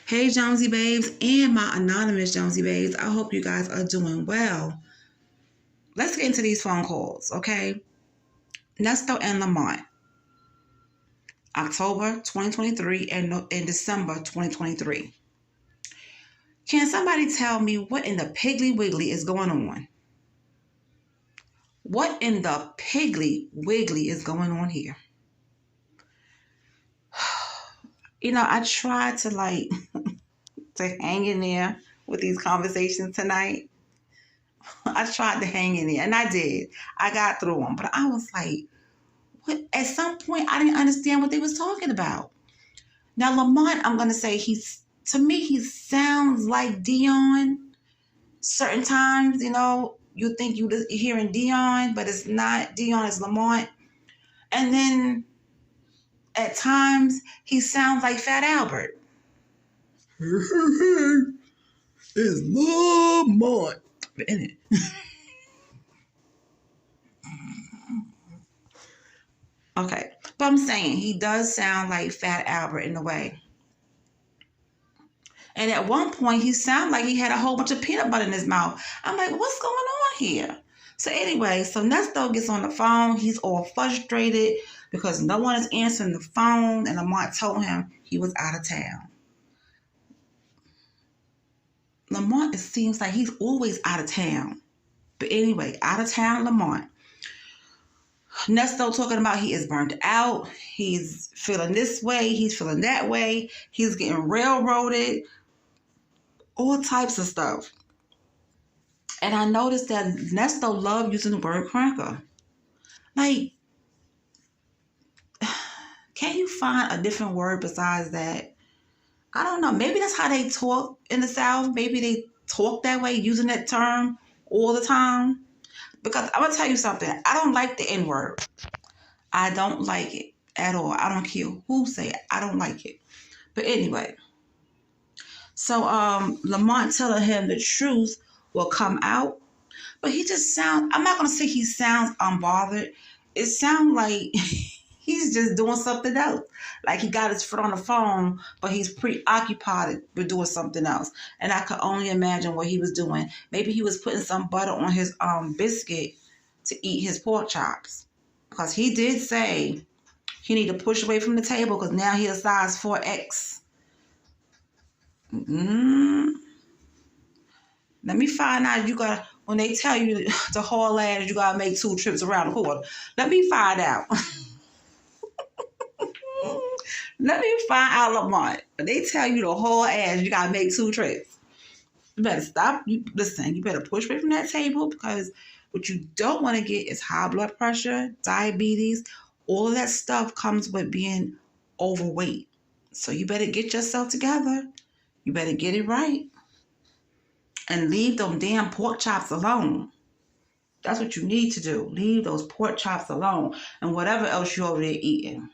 Hey, Jonesy Babes and my anonymous Jonesy Babes. I hope you guys are doing well. Let's get into these phone calls, okay? Ernesto and Lamont, October 2023 and December 2023. Can somebody tell me what in the Piggly Wiggly is going on? What in the Piggly Wiggly is going on here? I tried to to hang in there with these conversations tonight. I tried to hang in there, and I did. I got through them, but I was like, what? At some point, I didn't understand what they was talking about. Now, Lamont, I'm going to say to me, he sounds like Dion. Certain times, you think you're hearing Dion, but it's not Dion, it's Lamont. And then at times, he sounds like Fat Albert. It's Lamont. Isn't it? Okay. But I'm saying he does sound like Fat Albert in a way. And at one point, he sounded like he had a whole bunch of peanut butter in his mouth. I'm like, what's going on here? So anyway, so Ernesto gets on the phone. He's all frustrated because no one is answering the phone. And Lamont told him he was out of town. Lamont, it seems like he's always out of town. But anyway, out of town Lamont. Ernesto talking about he is burnt out. He's feeling this way. He's feeling that way. He's getting railroaded. All types of stuff. And I noticed that Ernesto loved using the word cracker. Like, can you find a different word besides that? I don't know. Maybe that's how they talk in the South. Maybe they talk that way, using that term all the time. Because I'm going to tell you something. I don't like the N-word. I don't like it at all. I don't care who say it. I don't like it. But anyway. So Lamont telling him the truth will come out. But he just sounds, I'm not going to say he sounds unbothered. It sounds like he's just doing something else. Like he got his foot on the phone, but he's preoccupied with doing something else. And I could only imagine what he was doing. Maybe he was putting some butter on his biscuit to eat his pork chops. Because he did say he need to push away from the table because now he's a size 4X. Let me find out. When they tell you to haul ass, you gotta make 2 trips around the corner. Let me find out. Let me find out, Lamont. When they tell you to haul ass, you gotta make 2 trips. You better stop. Listen, you better push away from that table because what you don't want to get is high blood pressure, diabetes. All of that stuff comes with being overweight. So you better get yourself together. You better get it right. And leave them damn pork chops alone. That's what you need to do. Leave those pork chops alone. And whatever else you're over there eating.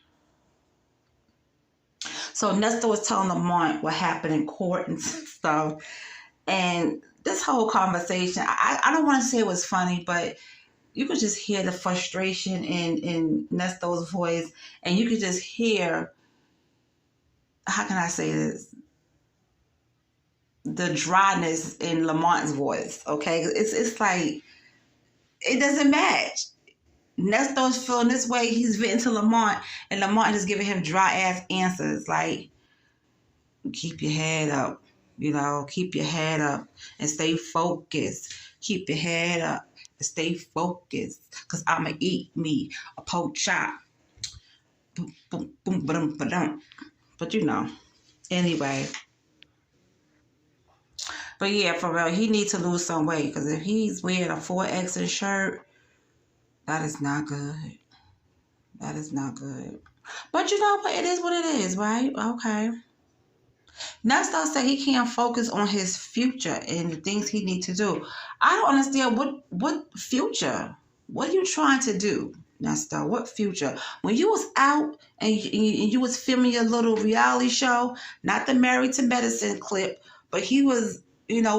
So Ernesto was telling Lamont what happened in court and stuff. And this whole conversation, I don't want to say it was funny, but you could just hear the frustration in Ernesto's voice. And you could just hear, how can I say this? The dryness in Lamont's voice, okay? It's like, it doesn't match. Ernesto's feeling this way, he's venting to Lamont, and Lamont is giving him dry-ass answers, like, keep your head up, keep your head up and stay focused. Keep your head up and stay focused, because I'm going to eat me a pork chop. Boom, boom, boom, ba-dum, ba-dum. But anyway. But yeah, for real, he needs to lose some weight because if he's wearing a 4X shirt, that is not good. That is not good. But but it is what it is, right? Okay. Ernesto said he can't focus on his future and the things he needs to do. I don't understand what future. What are you trying to do, Ernesto? What future? When you was out and you was filming your little reality show, not the Married to Medicine clip, but he was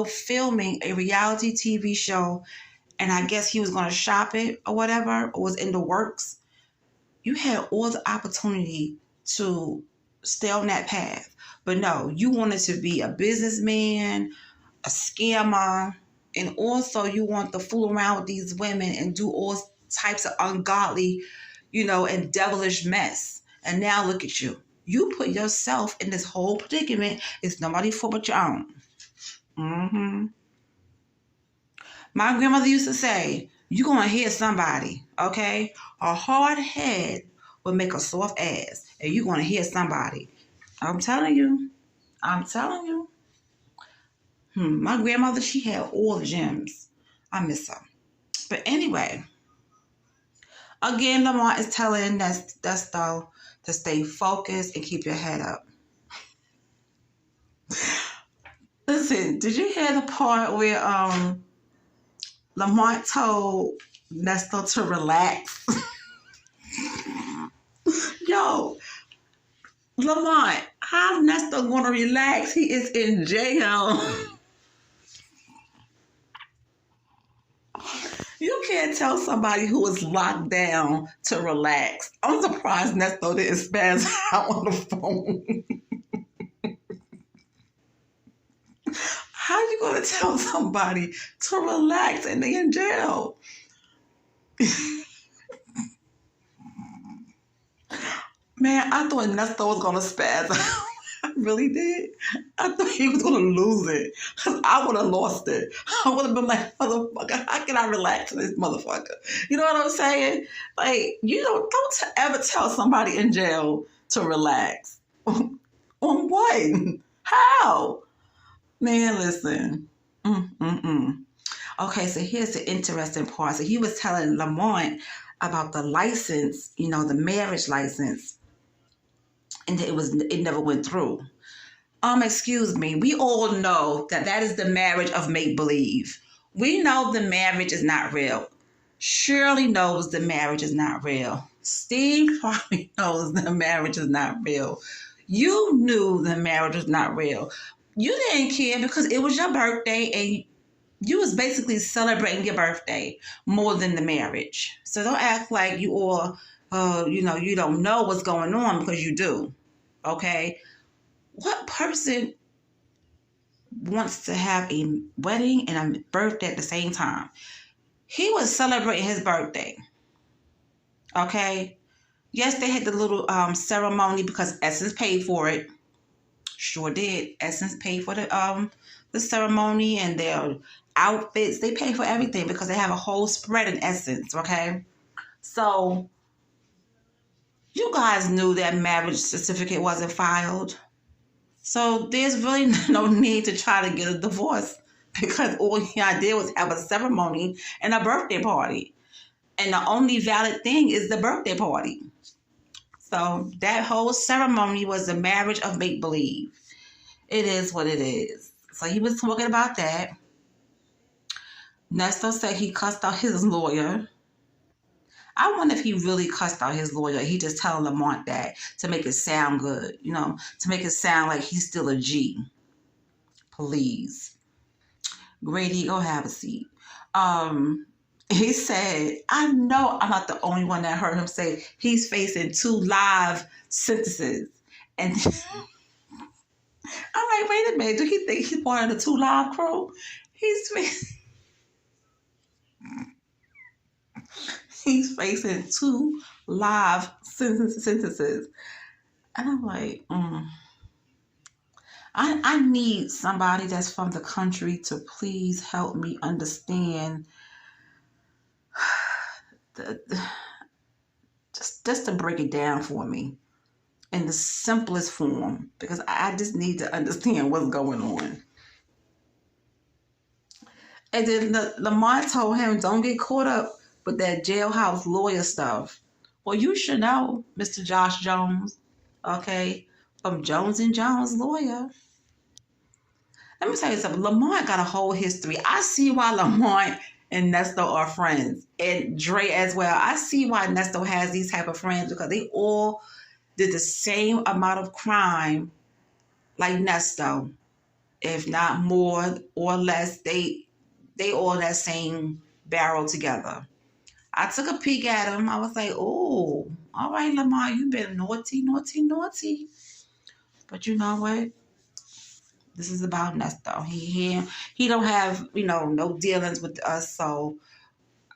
filming a reality TV show, and I guess he was going to shop it or whatever, or was in the works. You had all the opportunity to stay on that path. But no, you wanted to be a businessman, a scammer, and also you want to fool around with these women and do all types of ungodly, and devilish mess. And now look at you. You put yourself in this whole predicament. It's nobody's fault but your own. Mm-hmm. My grandmother used to say, you're going to hear somebody, okay? A hard head will make a soft ass. And you're going to hear somebody. I'm telling you. I'm telling you. My grandmother, she had all the gems. I miss her. But anyway, again, Lamar is telling Desto to stay focused and keep your head up. Listen, did you hear the part where Lamar told Nesto to relax? Yo, Lamont, how's Nesto going to relax? He is in jail. You can't tell somebody who is locked down to relax. I'm surprised Nesto didn't spaz out on the phone. How you going to tell somebody to relax and they in jail? Man, I thought Nesto was going to spaz out. I really did. I thought he was going to lose it. Because I would have lost it. I would have been like, motherfucker, how can I relax to this motherfucker? You know what I'm saying? Like, don't ever tell somebody in jail to relax. On what? How? Man, listen. Okay, so here's the interesting part. So he was telling Lamont about the license, the marriage license. And it never went through. Excuse me. We all know that is the marriage of make-believe. We know the marriage is not real. Shirley knows the marriage is not real. Steve probably knows the marriage is not real. You knew the marriage was not real. You didn't care because it was your birthday and you was basically celebrating your birthday more than the marriage. So don't act like you all, you don't know what's going on because you do. Okay? What person wants to have a wedding and a birthday at the same time? He was celebrating his birthday. Okay? Yes, they had the little ceremony because Essence paid for it. Sure did. Essence paid for the ceremony and their outfits. They pay for everything because they have a whole spread in Essence. Okay? So you guys knew that marriage certificate wasn't filed. So there's really no need to try to get a divorce because all y'all did was have a ceremony and a birthday party. And the only valid thing is the birthday party. So that whole ceremony was a marriage of make-believe. It is what it is. So he was talking about that. Nesto said he cussed out his lawyer. I wonder if he really cussed out his lawyer. He just telling Lamont that to make it sound good, to make it sound like he's still a G. Please. Grady, go have a seat. He said, I know I'm not the only one that heard him say he's facing 2 live sentences. And I'm like, wait a minute, do he think he's part of the 2 Live crew? He's facing 2 live sentences. And I'm like, I need somebody that's from the country to please help me understand just to break it down for me in the simplest form because I just need to understand what's going on. And then Lamont told him, don't get caught up with that jailhouse lawyer stuff. Well, you should know, Mr. Josh Jones, okay, from Jones & Jones Lawyer. Let me tell you something. Lamont got a whole history. I see why Lamont and Nesto are friends. And Dre as well. I see why Nesto has these type of friends because they all did the same amount of crime like Nesto. If not more or less, they all in that same barrel together. I took a peek at him. I was like, oh, all right, Lamont, you've been naughty. But you know what? This is about Ernesto. He don't have, no dealings with us, so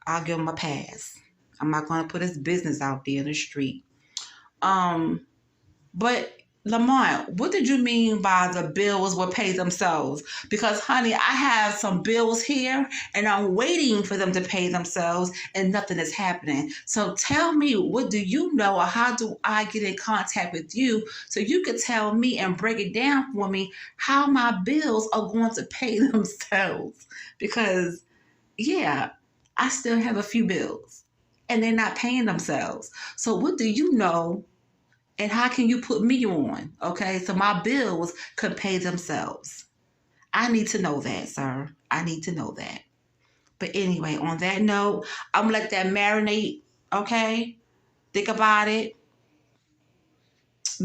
I'll give him a pass. I'm not gonna put his business out there in the street. But Lamont, what did you mean by the bills will pay themselves? Because honey, I have some bills here and I'm waiting for them to pay themselves and nothing is happening. So tell me, what do you know, or how do I get in contact with you so you could tell me and break it down for me how my bills are going to pay themselves? Because yeah, I still have a few bills and they're not paying themselves. So what do you know, and how can you put me on, okay, so my bills could pay themselves? I need to know that, sir. I need to know that. But anyway, on that note, I'm going to let that marinate, okay? Think about it.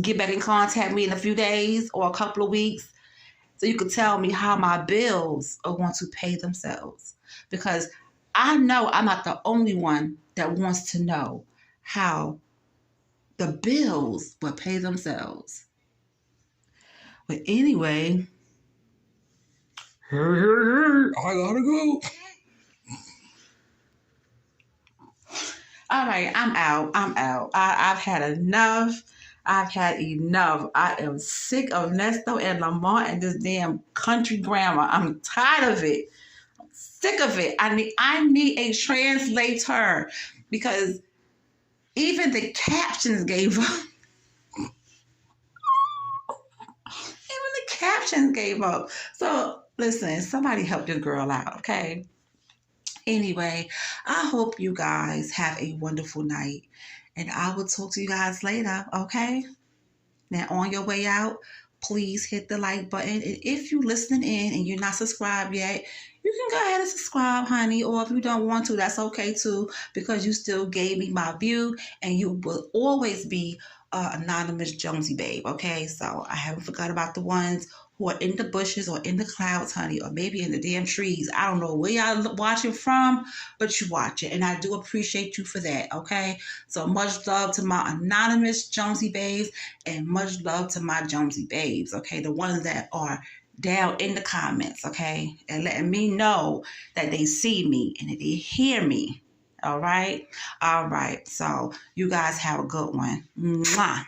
Get back in contact with me in a few days or a couple of weeks so you can tell me how my bills are going to pay themselves. Because I know I'm not the only one that wants to know how the bills will pay themselves. But anyway, I gotta go. All right, I'm out. I've had enough. I've had enough. I am sick of Ernesto and Lamont and this damn country grammar. I'm tired of it. I'm sick of it. I need a translator because even the captions gave up. Even the captions gave up. So listen, somebody help this girl out, okay? Anyway, I hope you guys have a wonderful night. And I will talk to you guys later, okay? Now, on your way out, please hit the like button. And if you're listening in and you're not subscribed yet, you can go ahead and subscribe, honey. Or if you don't want to, that's okay too, because you still gave me my view and you will always be anonymous Jonesy babe, okay? So I haven't forgot about the ones who are in the bushes or in the clouds, honey, or maybe in the damn trees. I don't know where y'all watching from, but you watch it. And I do appreciate you for that, okay? So much love to my anonymous Jonesy babes and much love to my Jonesy babes, okay? The ones that are down in the comments, okay? And letting me know that they see me and that they hear me, all right? All right. So you guys have a good one. Mwah.